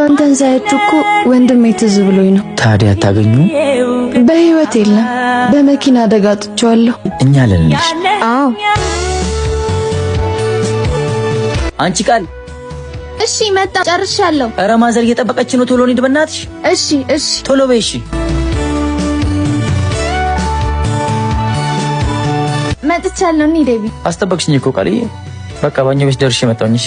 እናንተን ሳያችሁ እኮ ወንድሜ ትዝ ብሎኝ ነው። ታዲያ ታገኙ? በህይወት የለም፣ በመኪና አደጋ አጥቼዋለሁ። እኛ ለነሽ። አዎ አንቺ ቃል። እሺ መጣ፣ ጨርሻለሁ። ኧረ ማዘር እየጠበቀች ነው። ቶሎ እንሂድ በእናትሽ። እሺ ቶሎ በይ። እሺ መጥቻለሁ። እንሂድ ዴቢ። አስጠበቅሽኝ እኮ ቃልዬ። በቃ ባኞ ቤት ደርሼ መጣሁኝ። እሺ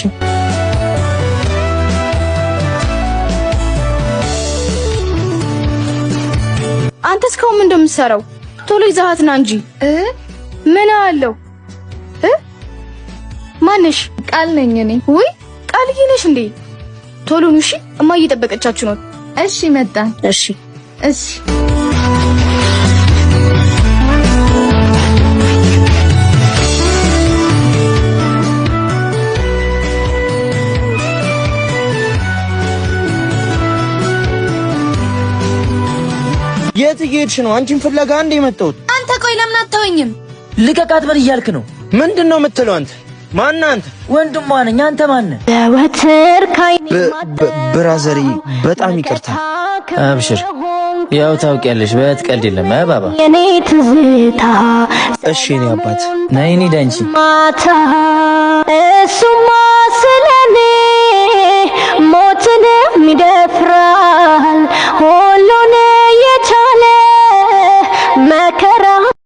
አንተ እስካሁን ምን እንደምትሰራው? ቶሎ ይዘሃት ና እንጂ። ምን አለው? ማንሽ? ቃል ነኝ እኔ። ውይ ቃልዬ ነሽ እንዴ? ቶሎ ኑ እሺ፣ እማዬ እየጠበቀቻችሁ ነው። እሺ መጣን። እሺ የት እየሄድሽ ነው? አንቺን ፍለጋ እንደ የመጣሁት። አንተ ቆይ ለምን አታወኝም? ልቀቃት በል እያልክ ነው። ምንድነው የምትለው አንተ? ማን አንተ? ወንድሟ ነኝ። አንተ ማን ነህ? ብራዘሪ በጣም ይቅርታ። አብሽር፣ ያው ታውቂያለሽ፣ በትቀልድ የለም ባባ። የኔ ትዝታ እሺ እኔ አባት ነይ እንሂድ አንቺ ማታ እሱማ